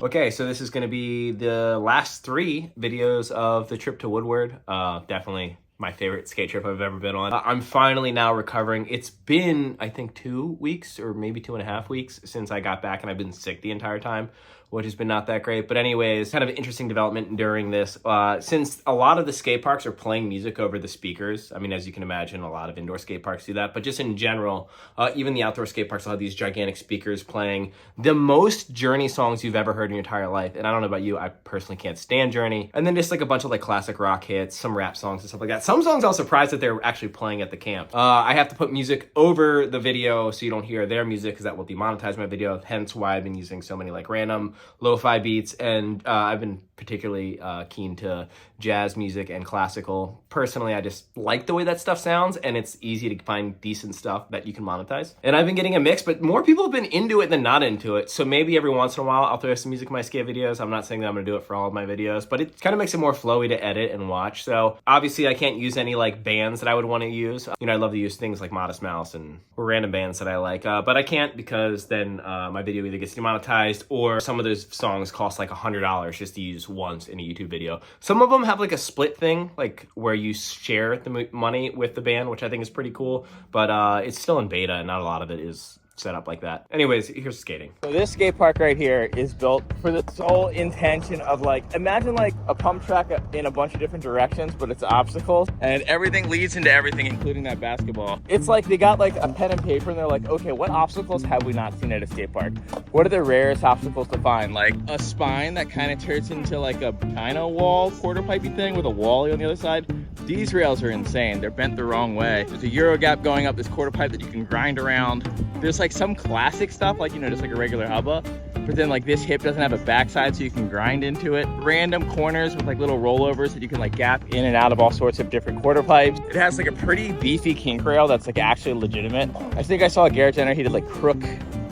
Okay, so this is going to be the last 3 videos of the trip to Woodward. Definitely my favorite skate trip I've ever been on. I'm finally now recovering. It's been, I think, 2 weeks or maybe 2.5 weeks since I got back, and I've been sick the entire time, which has been not that great. But anyways, kind of an interesting development during this. Since a lot of the skate parks are playing music over the speakers, I mean, as you can imagine, a lot of indoor skate parks do that, but just in general, even the outdoor skate parks will have these gigantic speakers playing the most Journey songs you've ever heard in your entire life. And I don't know about you, I personally can't stand Journey. And then just like a bunch of like classic rock hits, some rap songs and stuff like that. Some songs I was surprised that they're actually playing at the camp. I have to put music over the video so you don't hear their music because that will demonetize my video, hence why I've been using so many like random lo-fi beats, and I've been particularly keen to jazz music and classical. Personally, I just like the way that stuff sounds, and it's easy to find decent stuff that you can monetize. And I've been getting a mix, but more people have been into it than not into it. So maybe every once in a while I'll throw some music in my skate videos. I'm not saying that I'm gonna do it for all of my videos, but it kind of makes it more flowy to edit and watch. So obviously I can't use any like bands that I would want to use. You know, I love to use things like Modest Mouse and random bands that I like, but I can't because then my video either gets demonetized or some of those songs cost like $100 just to use once in a YouTube video. Some of them have like a split thing, like where you share the money with the band, which I think is pretty cool, but it's still in beta and not a lot of it is set up like that. Anyways, here's skating. So this skate park right here is built for the sole intention of like, imagine like a pump track in a bunch of different directions, but it's obstacles and everything leads into everything, including that basketball. It's like they got like a pen and paper and they're like, okay, what obstacles have we not seen at a skate park? What are the rarest obstacles to find? Like a spine that kind of turns into like a China wall quarter pipey thing with a wall on the other side. These rails are insane. They're bent the wrong way. There's a Euro gap going up this quarter pipe that you can grind around. There's like some classic stuff, like, you know, just like a regular hubba, but then like this hip doesn't have a backside so you can grind into it. Random corners with like little rollovers that you can like gap in and out of all sorts of different quarter pipes. It has like a pretty beefy kink rail that's like actually legitimate. I think I saw Garrett Jenner, he did like crook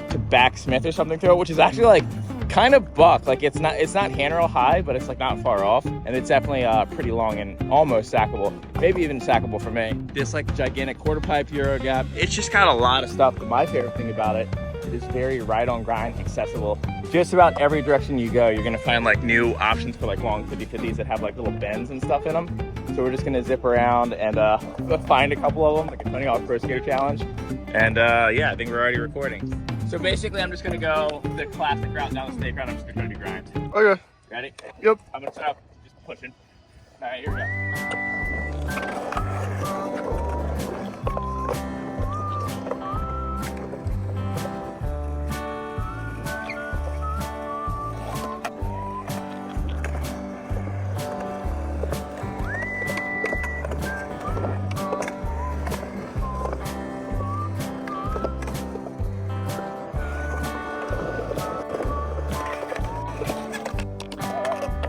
to back Smith or something to it, which is actually like kind of buck. Like it's not handrail high, but it's like not far off, and it's definitely pretty long and almost stackable, maybe even stackable for me. This like gigantic quarter pipe Euro gap, it's just got a lot of stuff. But my favorite thing about it is very ride on grind accessible. Just about every direction you go, you're gonna find like new options for like long 50/50s that have like little bends and stuff in them. So we're just gonna zip around and find a couple of them, like a 20 Pro Skater Challenge. And yeah, I think we're already recording. So basically, I'm just gonna go the classic route down the snake route. I'm just gonna try to do grind. Okay. Ready? Yep. I'm gonna start just pushing. All right, here we go.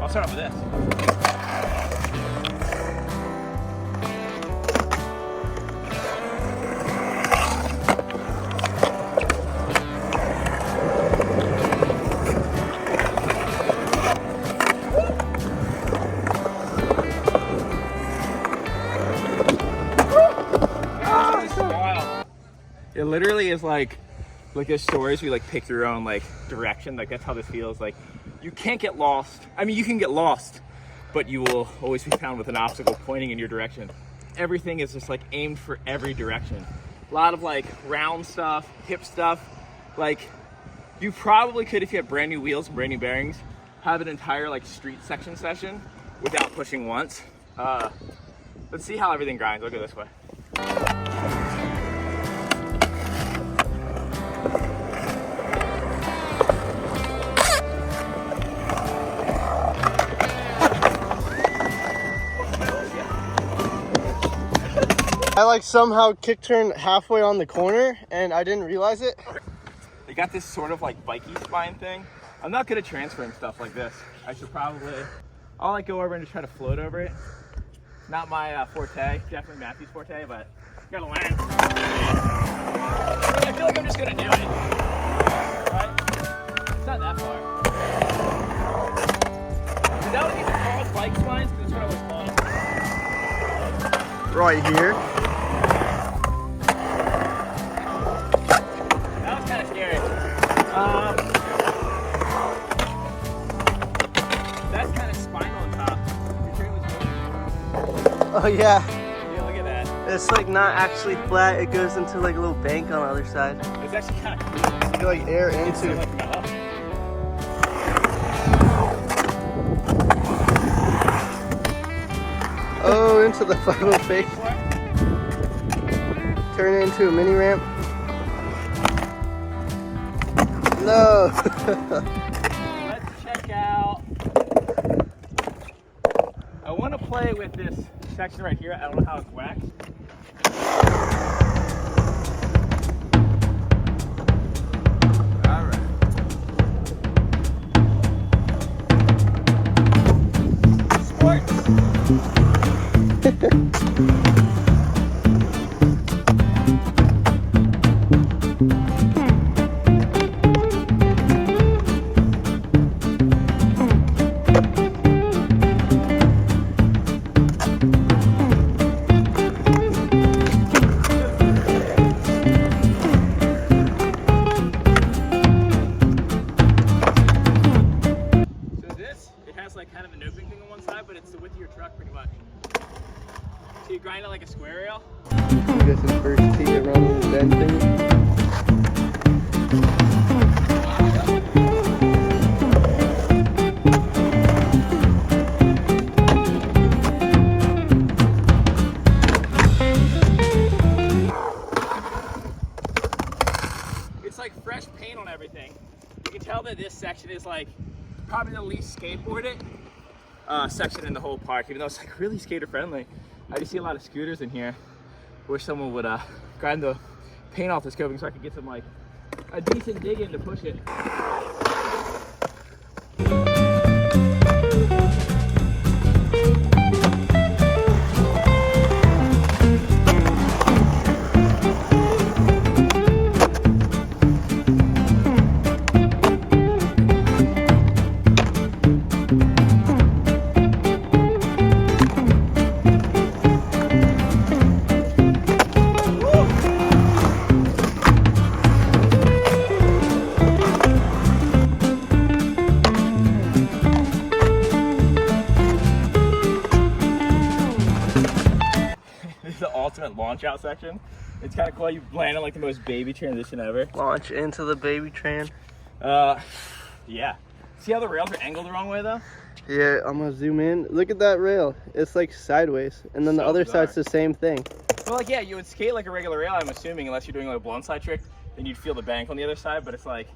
I'll start off with this. It literally is like there's stories where you like pick your own like direction. Like that's how this feels. Like you can't get lost. I mean, you can get lost, but you will always be found with an obstacle pointing in your direction. Everything is just like aimed for every direction. A lot of like round stuff, hip stuff. Like you probably could, if you had brand new wheels and brand new bearings, have an entire like street section session without pushing once. Let's see how everything grinds. I'll go this way. I like somehow kick turned halfway on the corner and I didn't realize it. They got this sort of like bikey spine thing. I'm not good at transferring stuff like this. I should probably, I'll like go over and just try to float over it. Not my forte, definitely Matthew's forte, but gotta learn. I feel like I'm just gonna do it, right? It's not that far. Is that what these are called, bike spines? Because that's what I was called. Right here. That was kind of scary. Oh yeah. Yeah, look at that. It's like not actually flat. It goes into like a little bank on the other side. It's actually kind of cool. You can like air into. Like metal. Oh, into the 505. Turn it into a mini ramp. No. Let's check out. I want to play with this section right here. I don't know how it's waxed. All right. Sports. Like kind of an opening thing on one side, but it's the width of your truck pretty much. So you grind it like a square rail. You get some first tee around the bend thing. It's like fresh paint on everything. You can tell that this section is like probably the least skateboarded section in the whole park, even though it's like really skater friendly. I just see a lot of scooters in here. Wish someone would grind the paint off this coping so I could get some like a decent dig in to push it. The ultimate launch out section. It's kind of cool. You land on like the most baby transition ever. Launch into the baby tran. Yeah. See how the rails are angled the wrong way though? Yeah, I'm gonna zoom in. Look at that rail. It's like sideways, and then the So other bizarre. side's the same thing. Well, like yeah, you would skate like a regular rail, I'm assuming, unless you're doing like a blindside trick, then you'd feel the bank on the other side. But it's like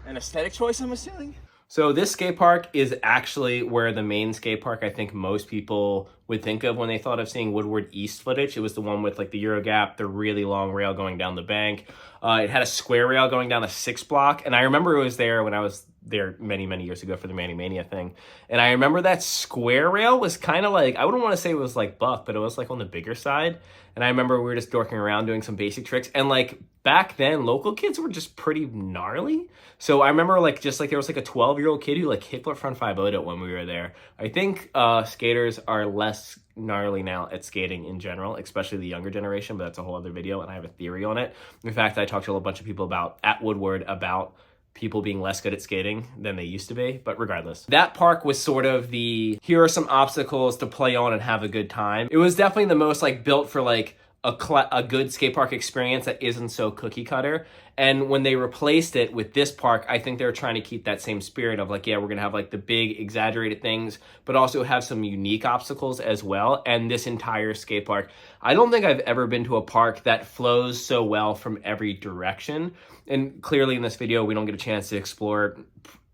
an aesthetic choice, I'm assuming. So this skate park is actually where the main skate park I think most people would think of when they thought of seeing Woodward East footage. It was the one with like the Euro gap, the really long rail going down the bank. It had a square rail going down the 6 block. And I remember it was there when I was there many, many years ago for the Manny Mania thing. And I remember that square rail was kind of like, I wouldn't want to say it was like buff, but it was like on the bigger side. And I remember we were just dorking around doing some basic tricks. And like back then, local kids were just pretty gnarly. So I remember like just like there was like a 12-year-old kid who like kickflip front 5-0'd it when we were there. I think skaters are less gnarly now at skating in general, especially the younger generation, but that's a whole other video and I have a theory on it. In fact, I talked to a bunch of people at Woodward about people being less good at skating than they used to be, but regardless. That park was sort of the, here are some obstacles to play on and have a good time. It was definitely the most like built for like a good skate park experience that isn't so cookie cutter. And when they replaced it with this park, I think they're trying to keep that same spirit of like, yeah, we're gonna have like the big exaggerated things, but also have some unique obstacles as well. And this entire skate park, I don't think I've ever been to a park that flows so well from every direction. And clearly in this video, we don't get a chance to explore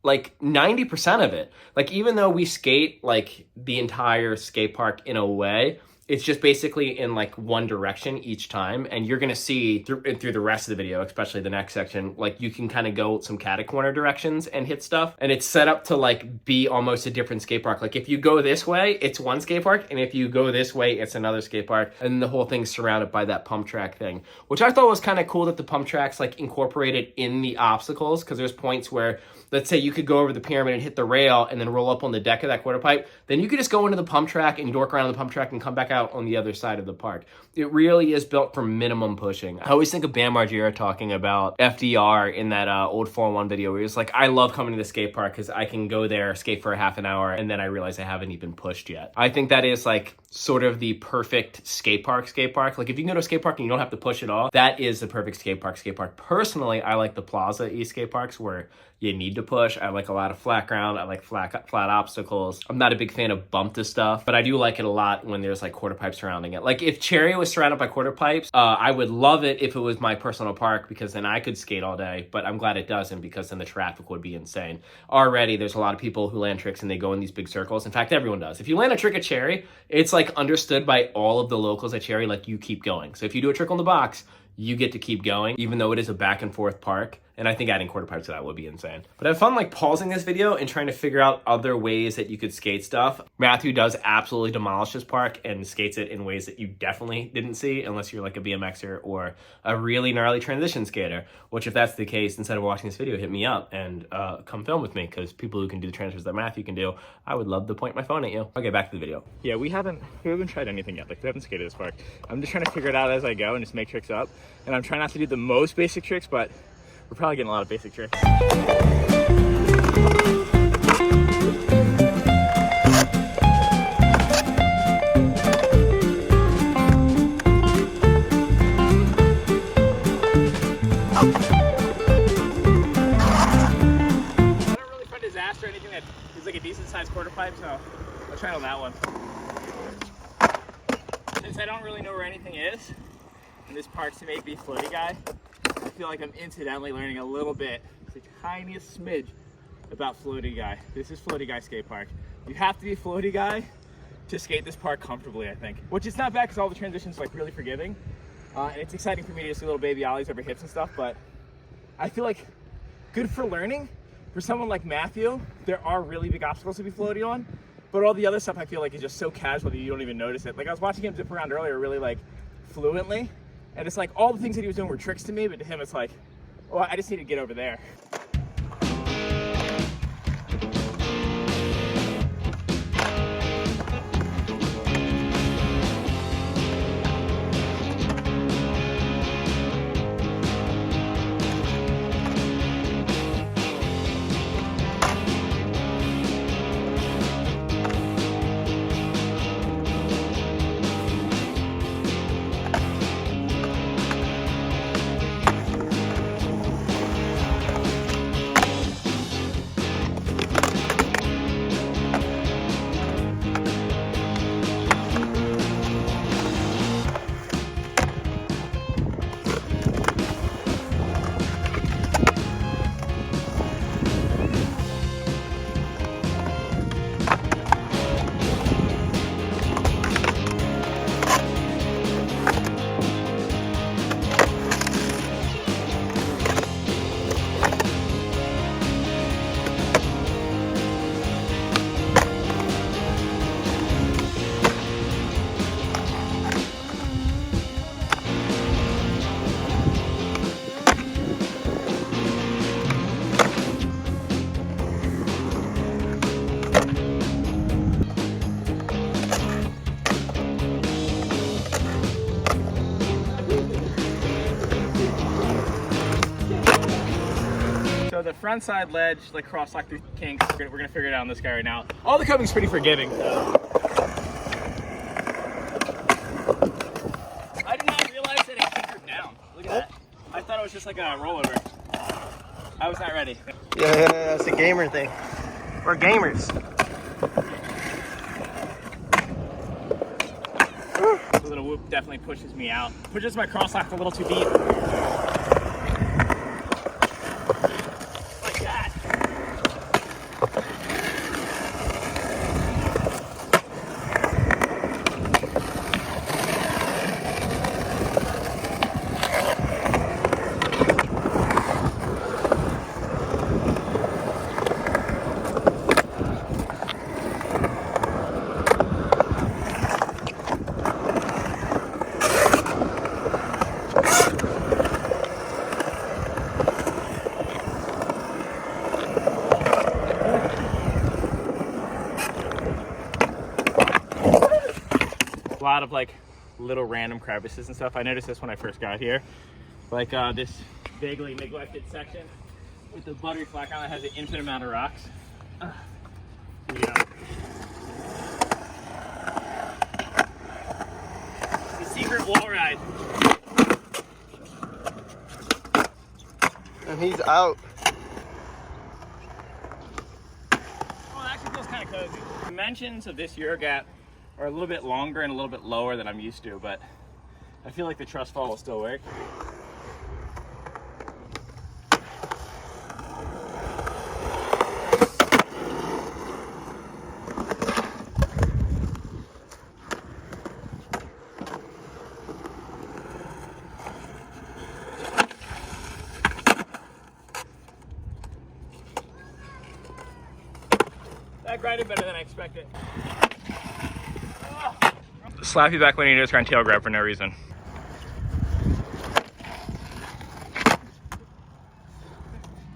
like 90% of it. Like even though we skate like the entire skate park in a way, it's just basically in like one direction each time. And you're gonna see through the rest of the video, especially the next section, like you can kind of go some catacorner directions and hit stuff. And it's set up to like be almost a different skate park. Like if you go this way, it's one skate park. And if you go this way, it's another skate park. And the whole thing's surrounded by that pump track thing, which I thought was kind of cool that the pump tracks like incorporated in the obstacles. Cause there's points where, let's say you could go over the pyramid and hit the rail and then roll up on the deck of that quarter pipe. Then you could just go into the pump track and dork around the pump track and come back out out on the other side of the park. It really is built for minimum pushing. I always think of Bam Margera talking about FDR in that old 4-1 video where he was like, I love coming to the skate park because I can go there, skate for a half an hour, and then I realize I haven't even pushed yet. I think that is like sort of the perfect skate park. Like if you can go to a skate park and you don't have to push at all, that is the perfect skate park. Personally, I like the Plaza skate parks where you need to push. I like a lot of flat ground. I like flat obstacles. I'm not a big fan of bump to stuff, but I do like it a lot when there's like quarter pipes surrounding it. Like if Cherry was surrounded by quarter pipes, I would love it if it was my personal park because then I could skate all day, but I'm glad it doesn't because then the traffic would be insane. Already, there's a lot of people who land tricks and they go in these big circles. In fact, everyone does. If you land a trick at Cherry, it's like understood by all of the locals at Cherry, like you keep going. So if you do a trick on the box, you get to keep going, even though it is a back and forth park. And I think adding quarter pipes to that would be insane. But I have fun like pausing this video and trying to figure out other ways that you could skate stuff. Matthew does absolutely demolish this park and skates it in ways that you definitely didn't see unless you're like a BMXer or a really gnarly transition skater, which if that's the case, instead of watching this video, hit me up and come film with me because people who can do the transfers that Matthew can do, I would love to point my phone at you. Okay, back to the video. Yeah, we haven't tried anything yet. Like we haven't skated this park. I'm just trying to figure it out as I go and just make tricks up. And I'm trying not to do the most basic tricks, but we're probably getting a lot of basic tricks. I don't really find disaster or anything that is like a decent sized quarter pipe, so I'll try on that one. Since I don't really know where anything is, and this park's to make me floaty guy, I feel like I'm incidentally learning a little bit, the tiniest smidge about floaty guy. This is floaty guy skate park. You have to be floaty guy to skate this park comfortably, I think. Which is not bad because all the transitions are like really forgiving. And it's exciting for me to see little baby ollies over hips and stuff, but I feel like good for learning. For someone like Matthew, there are really big obstacles to be floaty on, but all the other stuff I feel like is just so casual that you don't even notice it. Like I was watching him zip around earlier really like fluently, and it's like all the things that he was doing were tricks to me, but to him it's like, oh, I just need to get over there. So the front side ledge, like cross lock through kinks, we're gonna figure it out on this guy right now. All the coping's pretty forgiving. So. I did not realize that it kicked down. Look at that. I thought it was just like a rollover. I was not ready. Yeah, that's a gamer thing. We're gamers. The little whoop definitely pushes me out. Pushes my cross lock a little too deep. Like that. A lot of like little random crevices and stuff. I noticed this when I first got here. Like this vaguely neglected section with the buttery flat ground that has an infinite amount of rocks. Here we go. The secret wall ride. And he's out. Oh, it actually feels kind of cozy. Dimensions of this Euro gap are a little bit longer and a little bit lower than I'm used to, but I feel like the truss fall will still work. That grinded better than I expected. Slap you back when you just try and tail grab for no reason.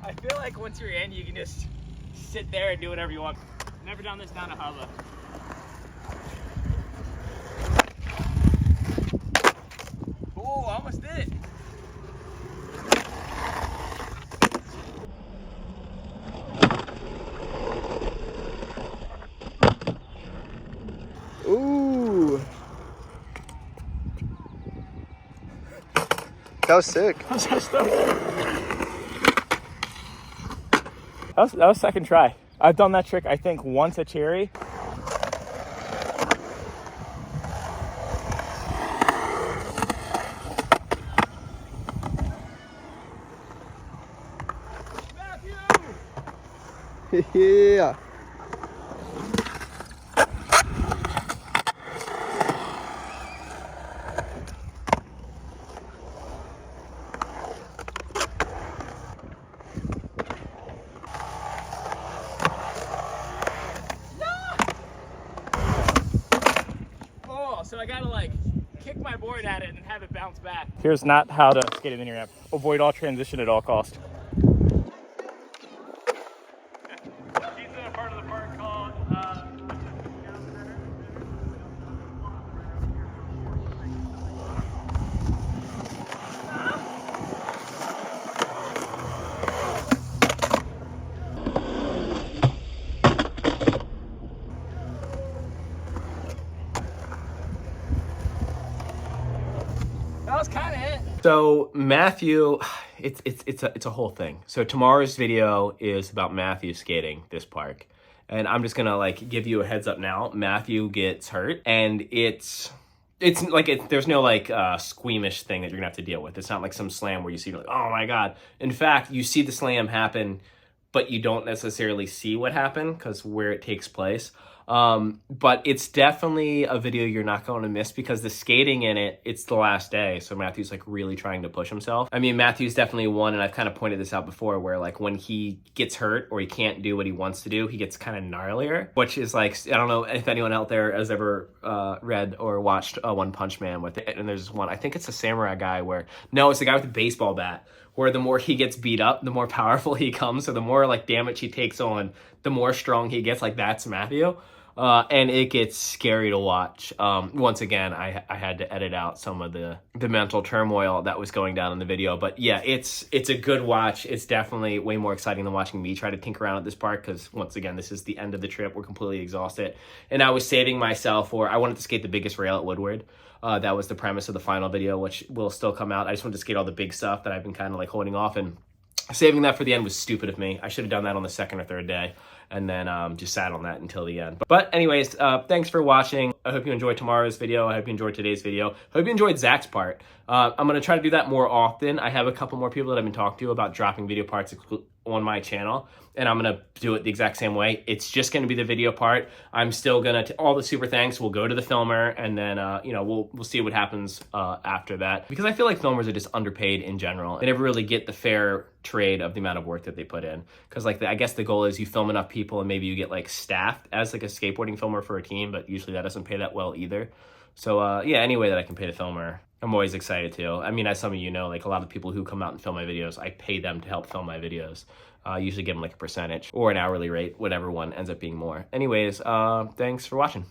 I feel like once you're in, you can just sit there and do whatever you want. Never done this down a hubba. Oh, I almost did it. Ooh. That was sick. I'm so stoked. That was second try. I've done that trick, I think, once at Cherry. Yeah. So I gotta like kick my board at it and have it bounce back. Here's not how to skate a mini ramp. Avoid all transition at all cost. He's in a part of the park called that was kind of it. So Matthew, it's a whole thing. So tomorrow's video is about Matthew skating this park, and I'm just gonna like give you a heads up now. Matthew gets hurt, and it's like there's no like squeamish thing that you're gonna have to deal with. It's not like some slam where you see like, oh my god. In fact, you see the slam happen, but you don't necessarily see what happened because where it takes place. But it's definitely a video you're not going to miss because the skating in it, it's the last day. So Matthew's like really trying to push himself. I mean, Matthew's definitely one, and I've kind of pointed this out before, where like when he gets hurt or he can't do what he wants to do, he gets kind of gnarlier, which is like, I don't know if anyone out there has ever read or watched One Punch Man with it. And there's one, I think it's a samurai guy no, it's the guy with the baseball bat, where the more he gets beat up, the more powerful he comes. So the more like damage he takes on, the more strong he gets. Like that's Matthew. And it gets scary to watch. Once again, I had to edit out some of the mental turmoil that was going down in the video. But yeah, it's a good watch. It's definitely way more exciting than watching me try to tinker around at this park because, once again, this is the end of the trip. We're completely exhausted. And I was saving myself for, I wanted to skate the biggest rail at Woodward. That was the premise of the final video, which will still come out. I just wanted to skate all the big stuff that I've been kind of like holding off, and saving that for the end was stupid of me. I should have done that on the second or third day and then just sat on that until the end. But anyways, thanks for watching. I hope you enjoyed tomorrow's video. I hope you enjoyed today's video. I hope you enjoyed Zach's part. I'm going to try to do that more often. I have a couple more people that I've been talking to about dropping video parts on my channel, and I'm going to do it the exact same way. It's just going to be the video part. I'm still going to, all the super thanks will go to the filmer, and then, you know, we'll see what happens after that. Because I feel like filmers are just underpaid in general. They never really get the fair trade of the amount of work that they put in. Because like, I guess the goal is you film enough people and maybe you get like staffed as like a skateboarding filmer for a team, but usually that doesn't pay that well either. So yeah, any way that I can pay the filmer, I'm always excited to. I mean, as some of you know, like a lot of people who come out and film my videos, I pay them to help film my videos. I usually give them like a percentage or an hourly rate, whatever one ends up being more. Anyways, thanks for watching.